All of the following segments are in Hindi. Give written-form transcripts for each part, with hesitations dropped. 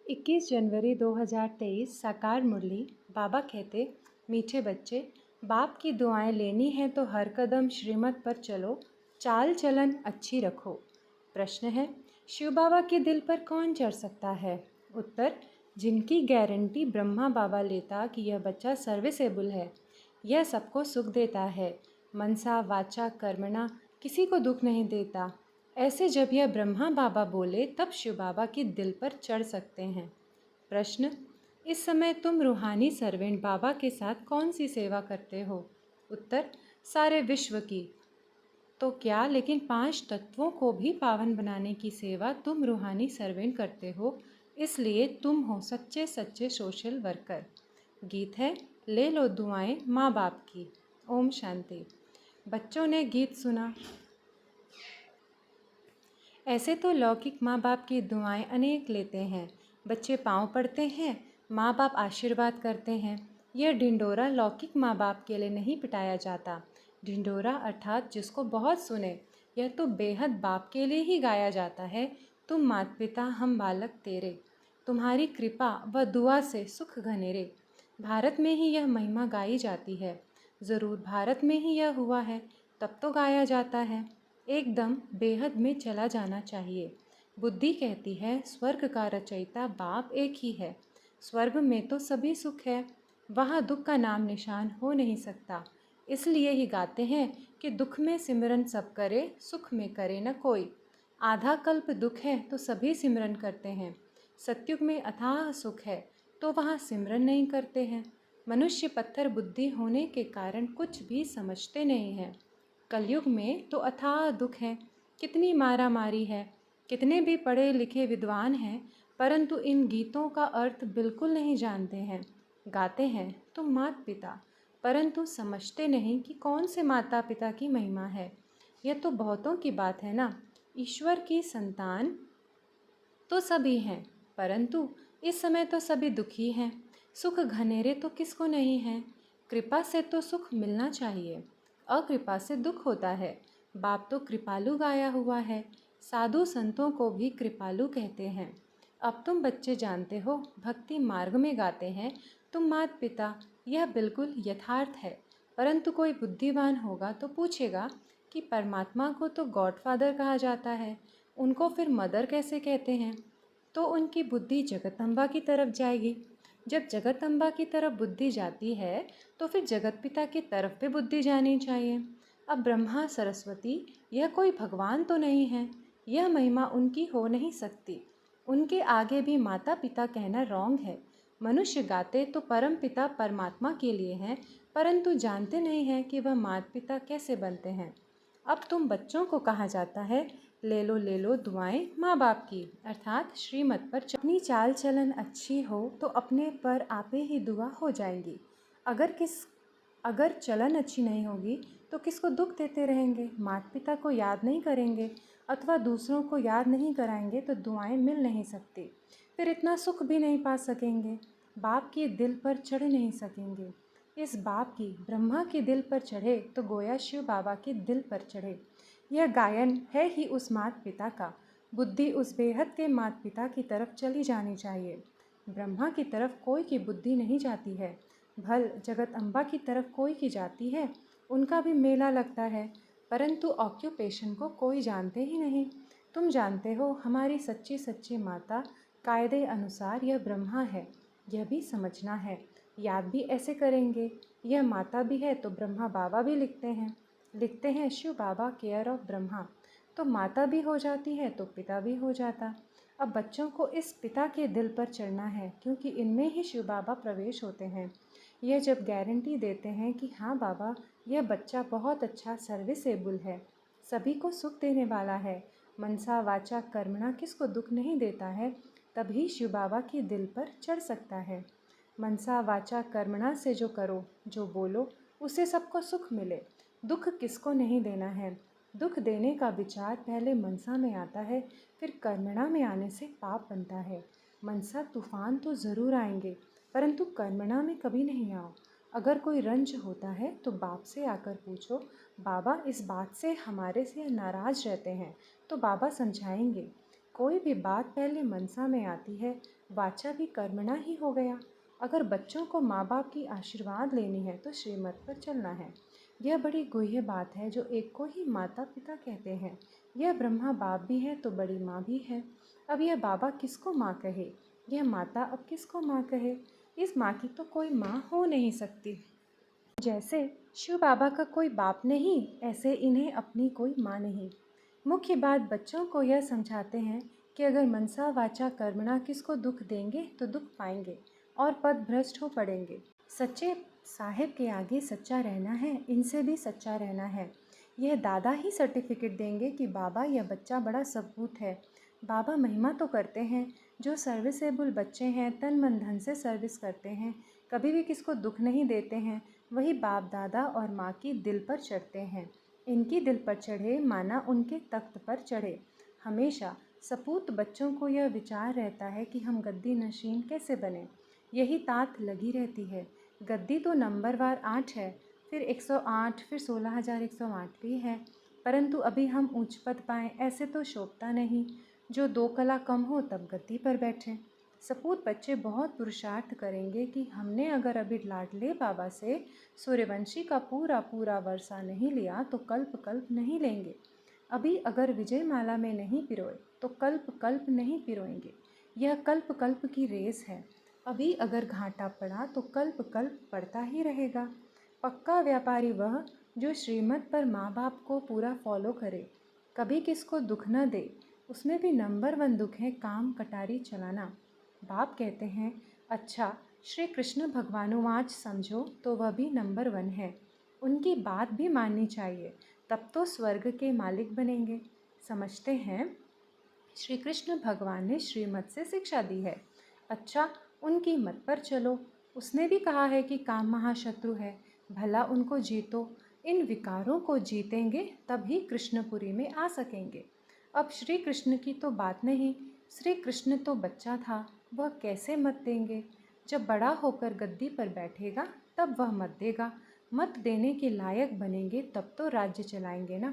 21 जनवरी 2023 साकार मुरली। बाबा कहते, मीठे बच्चे, बाप की दुआएं लेनी है तो हर कदम श्रीमत पर चलो, चाल चलन अच्छी रखो। प्रश्न है, शिव बाबा के दिल पर कौन चढ़ सकता है? उत्तर, जिनकी गारंटी ब्रह्मा बाबा लेता कि यह बच्चा सर्विसेबल है, यह सबको सुख देता है, मनसा वाचा कर्मणा किसी को दुख नहीं देता। ऐसे जब यह ब्रह्मा बाबा बोले तब शिव बाबा के दिल पर चढ़ सकते हैं। प्रश्न, इस समय तुम रूहानी सर्वेंट बाबा के साथ कौन सी सेवा करते हो? उत्तर, सारे विश्व की। तो क्या लेकिन 5 तत्वों को भी पावन बनाने की सेवा तुम रूहानी सर्वेंट करते हो, इसलिए तुम हो सच्चे सच्चे सोशल वर्कर। गीत है, ले लो दुआएं माँ बाप की। ओम शांति। बच्चों ने गीत सुना। ऐसे तो लौकिक माँ बाप की दुआएं अनेक लेते हैं। बच्चे पाँव पड़ते हैं, माँ बाप आशीर्वाद करते हैं। यह ढिंढोरा लौकिक माँ बाप के लिए नहीं पिटाया जाता। ढिंढोरा अर्थात जिसको बहुत सुने, यह तो बेहद बाप के लिए ही गाया जाता है। तुम माता पिता हम बालक तेरे, तुम्हारी कृपा व दुआ से सुख घनेरे। भारत में ही यह महिमा गाई जाती है। ज़रूर भारत में ही यह हुआ है, तब तो गाया जाता है। एकदम बेहद में चला जाना चाहिए। बुद्धि कहती है स्वर्ग का रचयिता बाप एक ही है। स्वर्ग में तो सभी सुख है, वहाँ दुख का नाम निशान हो नहीं सकता। इसलिए ही गाते हैं कि दुख में सिमरन सब करे, सुख में करे न कोई। आधा कल्प दुख है तो सभी सिमरन करते हैं। सत्युग में अथाह सुख है तो वहाँ सिमरन नहीं करते हैं। मनुष्य पत्थर बुद्धि होने के कारण कुछ भी समझते नहीं हैं। कलयुग में तो अथाह दुख है, कितनी मारा मारी है, कितने भी पढ़े लिखे विद्वान हैं, परंतु इन गीतों का अर्थ बिल्कुल नहीं जानते हैं। गाते हैं तो माता पिता, परंतु समझते नहीं कि कौन से माता पिता की महिमा है। यह तो बहुतों की बात है ना। ईश्वर की संतान तो सभी हैं, परंतु इस समय तो सभी दुखी हैं। सुख घनेरे तो किसको नहीं है। कृपा से तो सुख मिलना चाहिए, अकृपा से दुख होता है। बाप तो कृपालु गाया हुआ है, साधु संतों को भी कृपालु कहते हैं। अब तुम बच्चे जानते हो, भक्ति मार्ग में गाते हैं तुम माता पिता, यह बिल्कुल यथार्थ है। परंतु कोई बुद्धिमान होगा तो पूछेगा कि परमात्मा को तो गॉडफादर कहा जाता है, उनको फिर मदर कैसे कहते हैं? तो उनकी बुद्धि जगदम्बा की तरफ जाएगी। जब जगदम्बा की तरफ बुद्धि जाती है तो फिर जगत पिता की तरफ भी बुद्धि जानी चाहिए। अब ब्रह्मा सरस्वती यह कोई भगवान तो नहीं है, यह महिमा उनकी हो नहीं सकती। उनके आगे भी माता पिता कहना रॉन्ग है। मनुष्य गाते तो परम पिता परमात्मा के लिए हैं, परंतु जानते नहीं हैं कि वह माता पिता कैसे बनते हैं। अब तुम बच्चों को कहा जाता है, ले लो दुआएं माँ बाप की, अर्थात श्रीमत पर अपनी चाल चलन अच्छी हो तो अपने पर आपे ही दुआ हो जाएंगी। अगर चलन अच्छी नहीं होगी तो किसको दुख देते रहेंगे, माता पिता को याद नहीं करेंगे अथवा दूसरों को याद नहीं कराएंगे तो दुआएं मिल नहीं सकती। फिर इतना सुख भी नहीं पा सकेंगे, बाप के दिल पर चढ़ नहीं सकेंगे। इस बाप की ब्रह्मा के दिल पर चढ़े तो गोया शिव बाबा के दिल पर चढ़े। यह गायन है ही उस माता पिता का। बुद्धि उस बेहद के माता पिता की तरफ चली जानी चाहिए। ब्रह्मा की तरफ कोई की बुद्धि नहीं जाती है, भल जगत अम्बा की तरफ कोई की जाती है। उनका भी मेला लगता है, परंतु ऑक्यूपेशन को कोई जानते ही नहीं। तुम जानते हो हमारी सच्ची सच्ची माता कायदे अनुसार यह ब्रह्मा है, यह भी समझना है। याद भी ऐसे करेंगे, यह माता भी है तो ब्रह्मा बाबा भी लिखते हैं शिव बाबा केयर ऑफ ब्रह्मा। तो माता भी हो जाती है तो पिता भी हो जाता। अब बच्चों को इस पिता के दिल पर चढ़ना है, क्योंकि इनमें ही शिव बाबा प्रवेश होते हैं। यह जब गारंटी देते हैं कि हाँ बाबा, यह बच्चा बहुत अच्छा सर्विसेबल है, सभी को सुख देने वाला है, मनसा वाचा कर्मणा किसको दुख नहीं देता है, तभी शिव बाबा के दिल पर चढ़ सकता है। मनसा वाचा कर्मणा से जो करो, जो बोलो, उसे सबको सुख मिले। दुख किसको नहीं देना है। दुख देने का विचार पहले मनसा में आता है, फिर कर्मणा में आने से पाप बनता है। मनसा तूफान तो ज़रूर आएंगे, परंतु कर्मणा में कभी नहीं आओ। अगर कोई रंज होता है तो बाप से आकर पूछो, बाबा इस बात से हमारे से नाराज़ रहते हैं, तो बाबा समझाएंगे। कोई भी बात पहले मनसा में आती है, वाचा भी कर्मणा ही हो गया। अगर बच्चों को माँ बाप की आशीर्वाद लेनी है तो श्रीमत पर चलना है। यह बड़ी गुह्य बात है जो एक को ही माता पिता कहते हैं। यह ब्रह्मा बाप भी है तो बड़ी माँ भी है। अब यह बाबा किसको माँ कहे, यह माता अब किसको माँ कहे? इस माँ की तो कोई माँ हो नहीं सकती। जैसे शिव बाबा का कोई बाप नहीं, ऐसे इन्हें अपनी कोई माँ नहीं। मुख्य बात बच्चों को यह समझाते हैं कि अगर मनसा वाचा कर्मणा किसको दुख देंगे तो दुख पाएंगे और पद भ्रष्ट हो पड़ेंगे। सच्चे साहिब के आगे सच्चा रहना है, इनसे भी सच्चा रहना है। यह दादा ही सर्टिफिकेट देंगे कि बाबा यह बच्चा बड़ा सबूत है। बाबा महिमा तो करते हैं, जो सर्विसेबल बच्चे हैं तन मन धन से सर्विस करते हैं, कभी भी किसको दुख नहीं देते हैं, वही बाप दादा और माँ की दिल पर चढ़ते हैं। इनकी दिल पर चढ़े माना उनके तख्त पर चढ़े। हमेशा सपूत बच्चों को यह विचार रहता है कि हम गद्दी नशीन कैसे बने। यही तात लगी रहती है। गद्दी तो नंबरवार 8 है, फिर 108, फिर 16,108 भी है, परंतु अभी हम ऊंच पद पाएँ ऐसे तो शोभता नहीं। जो 2 कला कम हो तब गद्दी पर बैठे। सपूत बच्चे बहुत पुरुषार्थ करेंगे कि हमने अगर अभी लाडले बाबा से सूर्यवंशी का पूरा पूरा वर्षा नहीं लिया तो कल्प कल्प नहीं लेंगे। अभी अगर विजय माला में नहीं पिरोए तो कल्प कल्प नहीं पिरोएंगे। यह कल्प कल्प की रेस है। अभी अगर घाटा पड़ा तो कल्प कल्प पड़ता ही रहेगा। पक्का व्यापारी वह जो श्रीमत पर माँ बाप को पूरा फॉलो करे, कभी किसको दुख न दे। उसमें भी नंबर 1 दुख है काम कटारी चलाना। बाप कहते हैं, अच्छा श्री कृष्ण भगवानुवाच समझो तो वह भी नंबर 1 है। उनकी बात भी माननी चाहिए, तब तो स्वर्ग के मालिक बनेंगे। समझते हैं श्री कृष्ण भगवान ने श्रीमत से शिक्षा दी है। अच्छा उनकी मत पर चलो। उसने भी कहा है कि काम महाशत्रु है, भला उनको जीतो। इन विकारों को जीतेंगे तभी कृष्णपुरी में आ सकेंगे। अब श्री कृष्ण की तो बात नहीं, श्री कृष्ण तो बच्चा था, वह कैसे मत देंगे? जब बड़ा होकर गद्दी पर बैठेगा तब वह मत देगा। मत देने के लायक बनेंगे तब तो राज्य चलाएंगे ना।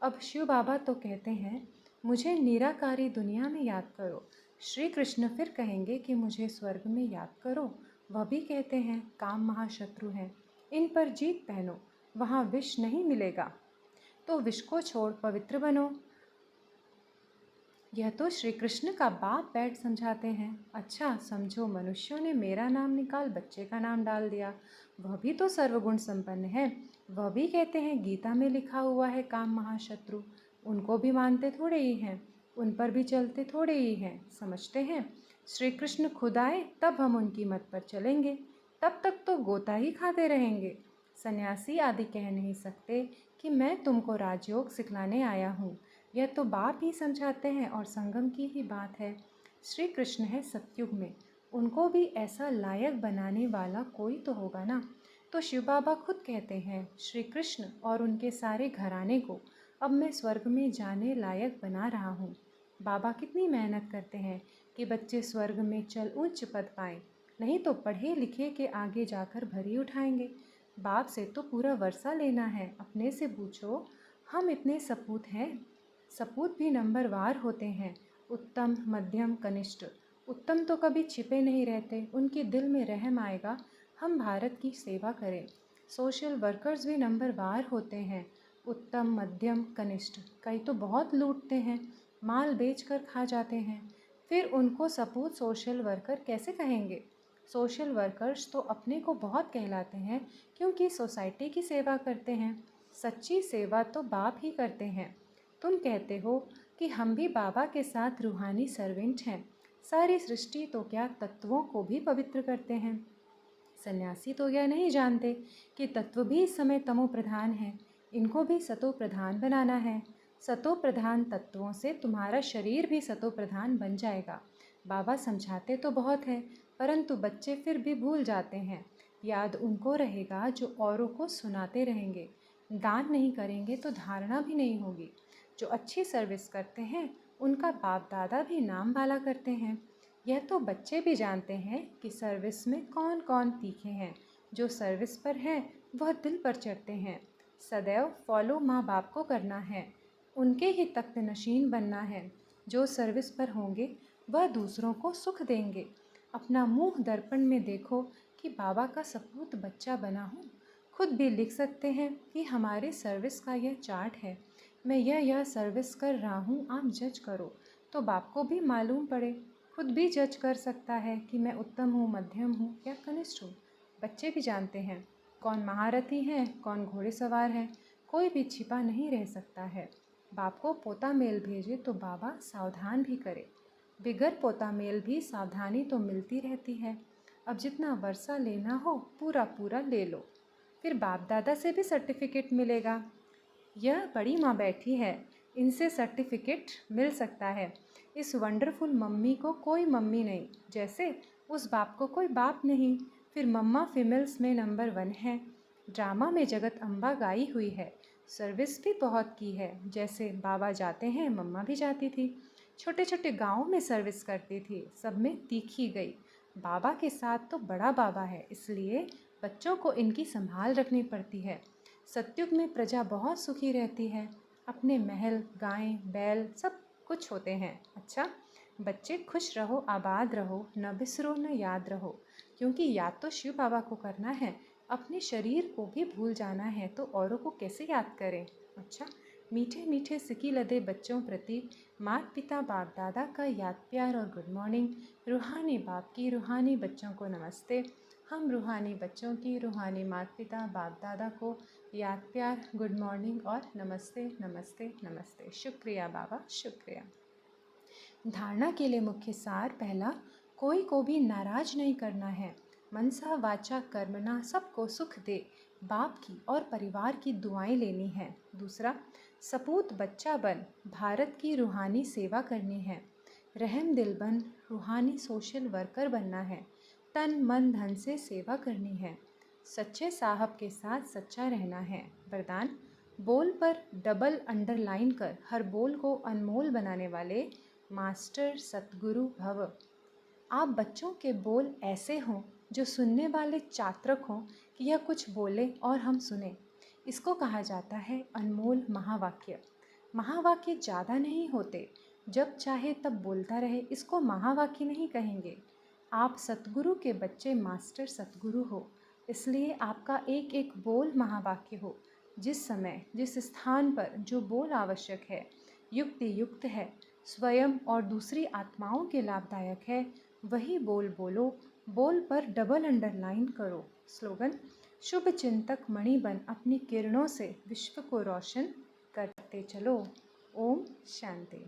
अब शिव बाबा तो कहते हैं, मुझे निराकारी दुनिया में याद करो। श्री कृष्ण फिर कहेंगे कि मुझे स्वर्ग में याद करो। वह भी कहते हैं काम महाशत्रु हैं, इन पर जीत पहनो, वहाँ विष नहीं मिलेगा। तो विष को छोड़ पवित्र बनो। यह तो श्री कृष्ण का बाप बैठ समझाते हैं। अच्छा समझो मनुष्यों ने मेरा नाम निकाल बच्चे का नाम डाल दिया, वह भी तो सर्वगुण संपन्न है। वह भी कहते हैं गीता में लिखा हुआ है काम महाशत्रु। उनको भी मानते थोड़े ही हैं, उन पर भी चलते थोड़े ही हैं। समझते हैं श्री कृष्ण खुद आए तब हम उनकी मत पर चलेंगे, तब तक तो गोता ही खाते रहेंगे। सन्यासी आदि कह नहीं सकते कि मैं तुमको राजयोग सिखलाने आया हूँ। यह तो बाप ही समझाते हैं और संगम की ही बात है। श्री कृष्ण है सतयुग में, उनको भी ऐसा लायक बनाने वाला कोई तो होगा ना। तो शिव बाबा खुद कहते हैं श्री कृष्ण और उनके सारे घराने को अब मैं स्वर्ग में जाने लायक बना रहा हूँ। बाबा कितनी मेहनत करते हैं कि बच्चे स्वर्ग में चल उच्च पद पाएं, नहीं तो पढ़े लिखे के आगे जाकर भरी उठाएंगे। बाप से तो पूरा वर्षा लेना है, अपने से पूछो। हम इतने सपूत हैं, सपूत भी नंबरवार होते हैं, उत्तम मध्यम कनिष्ठ। उत्तम तो कभी छिपे नहीं रहते, उनके दिल में रहम आएगा हम भारत की सेवा करें। सोशल वर्कर्स भी नंबरवार होते हैं, उत्तम मध्यम कनिष्ठ। कई तो बहुत लूटते हैं, माल बेचकर खा जाते हैं, फिर उनको सपूत सोशल वर्कर कैसे कहेंगे? सोशल वर्कर्स तो अपने को बहुत कहलाते हैं क्योंकि सोसाइटी की सेवा करते हैं। सच्ची सेवा तो बाप ही करते हैं। तुम कहते हो कि हम भी बाबा के साथ रूहानी सर्वेंट हैं। सारी सृष्टि तो क्या तत्वों को भी पवित्र करते हैं। सन्यासी तो यह नहीं जानते कि तत्व भी इस समय तमो प्रधान है, इनको भी सतो प्रधान बनाना है। सतो प्रधान तत्वों से तुम्हारा शरीर भी सतो प्रधान बन जाएगा। बाबा समझाते तो बहुत है, परंतु बच्चे फिर भी भूल जाते हैं। याद उनको रहेगा जो औरों को सुनाते रहेंगे। दान नहीं करेंगे तो धारणा भी नहीं होगी। जो अच्छी सर्विस करते हैं उनका बाप दादा भी नाम वाला करते हैं। यह तो बच्चे भी जानते हैं कि सर्विस में कौन कौन तीखे हैं। जो सर्विस पर है वह दिल पर चढ़ते हैं। सदैव फॉलो माँ बाप को करना है, उनके ही तख्त नशीन बनना है। जो सर्विस पर होंगे वह दूसरों को सुख देंगे। अपना मुंह दर्पण में देखो कि बाबा का सपूत बच्चा बना हूँ। खुद भी लिख सकते हैं कि हमारे सर्विस का यह चार्ट है, मैं यह सर्विस कर रहा हूँ, आप जज करो। तो बाप को भी मालूम पड़े, खुद भी जज कर सकता है कि मैं उत्तम हूँ, मध्यम हूँ या कनिष्ठ हूँ। बच्चे भी जानते हैं कौन महारथी है, कौन घोड़े सवार है, कोई भी छिपा नहीं रह सकता है। बाप को पोता मेल भेजे तो बाबा सावधान भी करे। बिगर पोता मेल भी सावधानी तो मिलती रहती है। अब जितना वर्षा लेना हो पूरा पूरा ले लो, फिर बाप दादा से भी सर्टिफिकेट मिलेगा। यह बड़ी माँ बैठी है, इनसे सर्टिफिकेट मिल सकता है। इस वंडरफुल मम्मी को कोई मम्मी नहीं, जैसे उस बाप को कोई बाप नहीं। फिर मम्मा फीमेल्स में नंबर 1 है। ड्रामा में जगत अम्बा गाई हुई है। सर्विस भी बहुत की है, जैसे बाबा जाते हैं मम्मा भी जाती थी। छोटे छोटे गाँव में सर्विस करती थी, सब में तीखी गई। बाबा के साथ तो बड़ा बाबा है, इसलिए बच्चों को इनकी संभाल रखनी पड़ती है। सतयुग में प्रजा बहुत सुखी रहती है, अपने महल, गायें, बैल सब कुछ होते हैं। अच्छा, बच्चे खुश रहो, आबाद रहो, न बिसरो न याद रहो, क्योंकि याद तो शिव बाबा को करना है। अपने शरीर को भी भूल जाना है तो औरों को कैसे याद करें। अच्छा, मीठे मीठे सिकी लदे बच्चों प्रति माता पिता बाप दादा का याद प्यार और गुड मॉर्निंग। रूहानी बाप की रूहानी बच्चों को नमस्ते। हम रूहानी बच्चों की रूहानी माता पिता बाप दादा को याद प्यार, गुड मॉर्निंग और नमस्ते नमस्ते नमस्ते। शुक्रिया बाबा, शुक्रिया। धारणा के लिए मुख्य सार पहला, कोई को भी नाराज नहीं करना है। मनसा वाचा कर्मणा सबको सुख दे, बाप की और परिवार की दुआएं लेनी है। दूसरा, सपूत बच्चा बन, भारत की रूहानी सेवा करनी है। रहम दिल बन, रूहानी सोशल वर्कर बनना है। तन मन धन से सेवा करनी है। सच्चे साहब के साथ सच्चा रहना है। वरदान, बोल पर डबल अंडरलाइन कर हर बोल को अनमोल बनाने वाले मास्टर सतगुरु भव। आप बच्चों के बोल ऐसे हों जो सुनने वाले चातक हों कि यह कुछ बोले और हम सुने। इसको कहा जाता है अनमोल महावाक्य। महावाक्य ज़्यादा नहीं होते, जब चाहे तब बोलता रहे, इसको महावाक्य नहीं कहेंगे। आप सतगुरु के बच्चे मास्टर सतगुरु हो, इसलिए आपका एक एक बोल महावाक्य हो। जिस समय जिस स्थान पर जो बोल आवश्यक है, युक्ति युक्त है, स्वयं और दूसरी आत्माओं के लाभदायक है, वही बोल बोलो। बोल पर डबल अंडरलाइन करो। स्लोगन, शुभ चिंतक मणि बन अपनी किरणों से विश्व को रोशन करते चलो। ओम शांति।